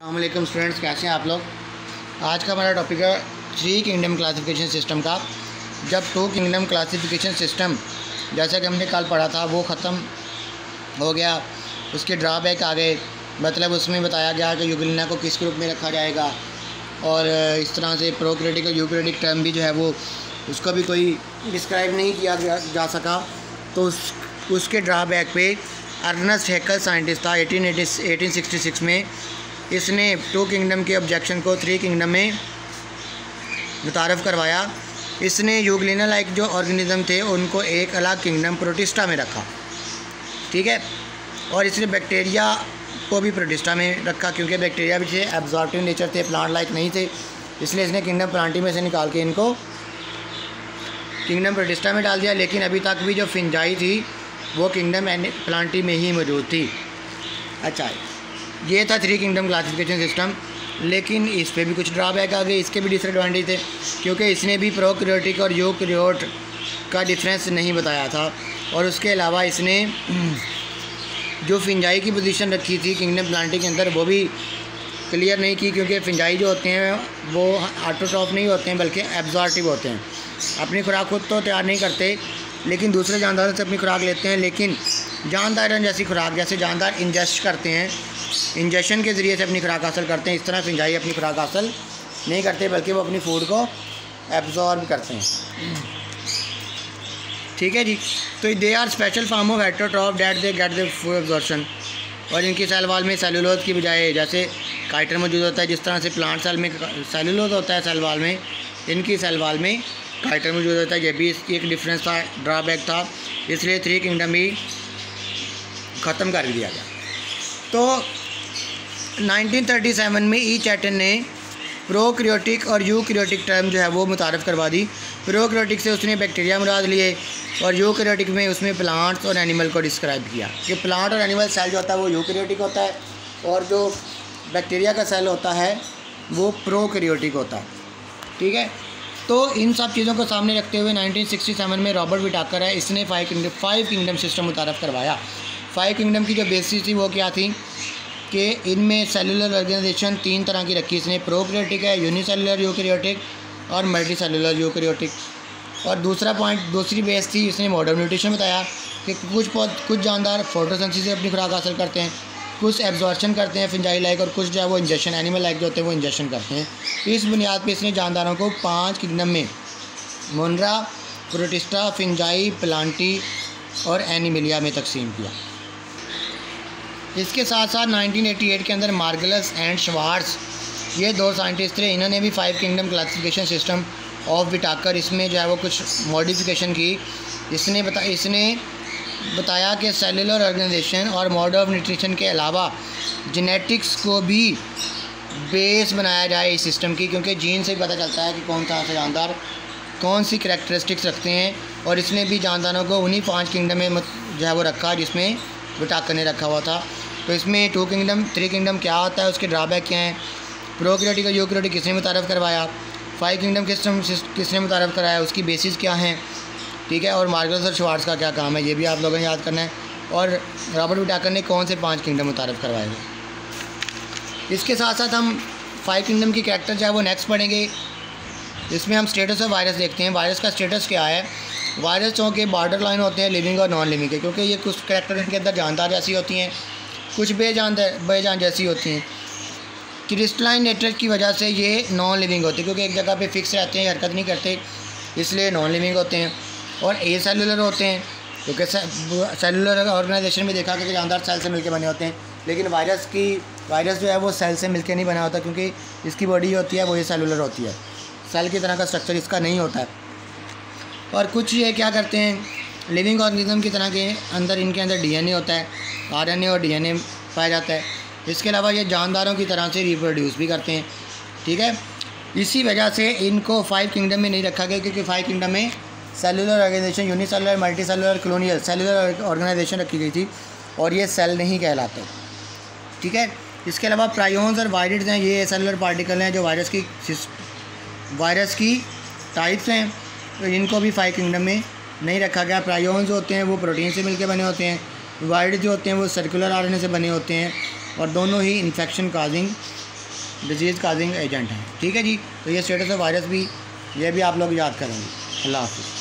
अस्सलामुअलैकुम स्टूडेंट्स, कैसे हैं आप लोग। आज का हमारा टॉपिक है 3 किंगडम क्लासिफिकेशन सिस्टम का। जब 2 किंगडम क्लासिफिकेशन सिस्टम जैसा कि हमने कल पढ़ा था वो ख़त्म हो गया, उसके ड्रॉबैक आ गए। मतलब उसमें बताया गया कि यूग्लिना को किस ग्रुप में रखा जाएगा और इस तरह से प्रोक्रेटिक और यूक्रेटिक टर्म भी जो है वो उसको भी कोई डिस्क्राइब नहीं किया जा सका। तो उसके ड्रॉबैक पे अर्नेस्ट हैकेल साइंटिस्ट था 1866 में। इसने 2 किंगडम के ऑब्जेक्शन को 3 किंगडम में मुतारफ़ करवाया। इसने यूग्लिना लाइक जो ऑर्गेनिज़म थे उनको एक अलग किंगडम प्रोटिस्टा में रखा, ठीक है। और इसने बैक्टीरिया को भी प्रोटिस्टा में रखा क्योंकि बैक्टीरिया भी थे, एब्जॉर्बिंग नेचर थे, प्लांट लाइक नहीं थे। इसलिए इसने किंगडम प्लांटी में से निकाल के इनको किंगडम प्रोटिस्टा में डाल दिया। लेकिन अभी तक भी जो फिंजाई थी वो किंगडम प्लांटी में ही मौजूद थी। अच्छा, ये था 3 किंगडम क्लासिफिकेशन सिस्टम। लेकिन इस पे भी कुछ ड्रॉबैक आ गए, इसके भी डिसएडवांटेज थे क्योंकि इसने भी प्रोकैरियोटिक और यूकैरियोट का डिफरेंस नहीं बताया था। और उसके अलावा इसने जो फिंजाई की पोजीशन रखी थी किंगडम प्लांटी के अंदर वो भी क्लियर नहीं की, क्योंकि फिंजाई जो होते हैं वो ऑटोट्रॉफ नहीं होते हैं बल्कि एब्जॉर्टिव होते हैं। अपनी खुराक खुद तो तैयार नहीं करते लेकिन दूसरे जानदारों से अपनी खुराक लेते हैं। लेकिन जानदारों जैसी खुराक जैसे जानदार इंजेस्ट करते हैं, इंजेक्शन के ज़रिए से अपनी खुराक हासिल करते हैं, इस तरह फिंजाई अपनी खुराक हासिल नहीं करते बल्कि वो अपनी फूड को एब्जॉर्ब करते हैं, ठीक है जी। तो they are special form of heterotroph that they get the food absorption. और इनकी सेल वाल में सेलुलोज की बजाय जैसे काइटर मौजूद होता है, जिस तरह से प्लांट सेल में सेलुलोज होता है सेल वाल में, इनकी सेल वाल में काइटर मौजूद होता है। ये भी एक डिफरेंस था, ड्रॉबैक था, इसलिए 3 किंगडम भी ख़त्म कर दिया गया। तो 1937 में ई चैटन ने प्रोकैरियोटिक और यूकैरियोटिक टर्म जो है वो मुतारफ़ करवा दी। प्रोकैरियोटिक से उसने बैक्टीरिया मुराद लिए और यूकैरियोटिक में उसमें प्लांट्स और एनिमल को डिस्क्राइब किया कि प्लांट और एनिमल सेल जो होता है वो यूकैरियोटिक होता है और जो बैक्टीरिया का सेल होता है वो प्रोकैरियोटिक होता है, ठीक है। तो इन सब चीज़ों को सामने रखते हुए 1967 में रॉबर्ट विटाकर है, इसने 5 किंगडम सिस्टम मुतारफ़ करवाया। 5 किंगडम की जो बेसिस थी वो क्या थी कि इनमें सेलुलर ऑर्गेनाइजेशन 3 तरह की रखी इसने। प्रोकैरियोटिक है, यूनिसेलुलर यूकैरियोटिक और मल्टीसेलुलर यूकैरियोटिक। और दूसरा पॉइंट, दूसरी बेस थी, इसने मॉडर्न न्यूट्रिशन बताया कि कुछ जानदार फोटोसिंथेसिस से अपनी खुराक हासिल करते हैं, कुछ एब्जॉर्प्शन करते हैं फिंजाई लाइक, और कुछ जो है वो इंजेक्शन एनिमल लाइक जो होते हैं वो इंजेक्शन करते हैं। इस बुनियाद पर इसने जानदारों को 5 किंगडम में मोनरा, प्रोटिस्टा, फिंजाई, प्लांटी और एनिमिलिया में तकसीम किया। इसके साथ साथ 1988 के अंदर मार्गलस एंड श्वार्ट्ज ये 2 साइंटिस्ट थे, इन्होंने भी 5 kingdom classification system of Whittaker इसमें जो है वो कुछ मॉडिफिकेशन की। इसने बताया कि सेलुलर ऑर्गेनाइजेशन और मोड ऑफ न्यूट्रिशन के अलावा जेनेटिक्स को भी बेस बनाया जाए इस सिस्टम की, क्योंकि जीन से पता चलता है कि कौन सा जानदार कौन सी करैक्टरिस्टिक्स रखते हैं। और इसने भी जानदारों को उन्हीं 5 किंगडम में जो है वो रखा जिसमें विटाकर ने रखा हुआ था। तो इसमें 2 किंगडम 3 किंगडम क्या होता है, उसके ड्रॉबैक क्या हैं, प्रोकैरियोटिक और यूकैरियोटिक किसने मुतारफ़ करवाया, 5 किंगडम किसने मुतारफ़ कराया, उसकी बेसिस क्या हैं, ठीक है। और मार्गलस और श्वार्ट्ज का क्या काम है ये भी आप लोगों ने याद करना है। और रॉबर्ट विटाकर ने कौन से 5 किंगडम मुतारफ़ करवाए हैं। इसके साथ साथ हम 5 किंगडम की कैरेक्टर जो है वो नेक्स्ट पढ़ेंगे। इसमें हम स्टेटस ऑफ वायरस देखते हैं। वायरस का स्टेटस क्या है। वायरस जो के बॉर्डर लाइन होते हैं लिविंग और नॉन लिविंग के, क्योंकि ये कुछ कैरेक्टर इनके अंदर जानदार जैसी होती हैं, कुछ बेजान जैसी होती हैं। क्रिस्टलाइन नेचर की वजह से ये नॉन लिविंग होते हैं, क्योंकि एक जगह पे फिक्स रहते हैं, हरकत नहीं करते, इसलिए नॉन लिविंग होते हैं। और ए सेलुलर होते हैं, क्योंकि सेलुलर ऑर्गेनाइजेशन में देखा कि जानदार सेल से मिलकर बने होते हैं। लेकिन वायरस जो है वो सेल से मिलकर नहीं बना होता, क्योंकि इसकी बॉडी होती है वो ये सेलुलर होती है, सेल की तरह का स्ट्रक्चर इसका नहीं होता है। और कुछ ये क्या करते हैं, लिविंग ऑर्गेनिज्म की तरह के अंदर इनके अंदर डीएनए होता है, आरएनए और डीएनए पाया जाता है। इसके अलावा ये जानदारों की तरह से रिप्रोड्यूस भी करते हैं, ठीक है। इसी वजह से इनको 5 किंगडम में नहीं रखा गया, क्योंकि 5 किंगडम में cellular organisation, unicellular, multicellular, colonial cellular organisation रखी गई थी और ये सेल नहीं कहलाते, ठीक है। इसके अलावा प्रायोन्स और वायरिड्स हैं, ये सेलुलर पार्टिकल हैं जो वायरस की टाइप्स हैं, तो इनको भी 5 किंगडम में नहीं रखा गया। प्रायोन्स जो होते हैं वो प्रोटीन से मिलकर बने होते हैं, वायरिड जो होते हैं वो सर्कुलर आरएनए से बने होते हैं और दोनों ही infection causing disease causing agent हैं। ठीक है जी, तो ये स्टेटस ऑफ वायरस भी, ये भी आप लोग याद करेंगे। अल्लाह हाफ़िज़।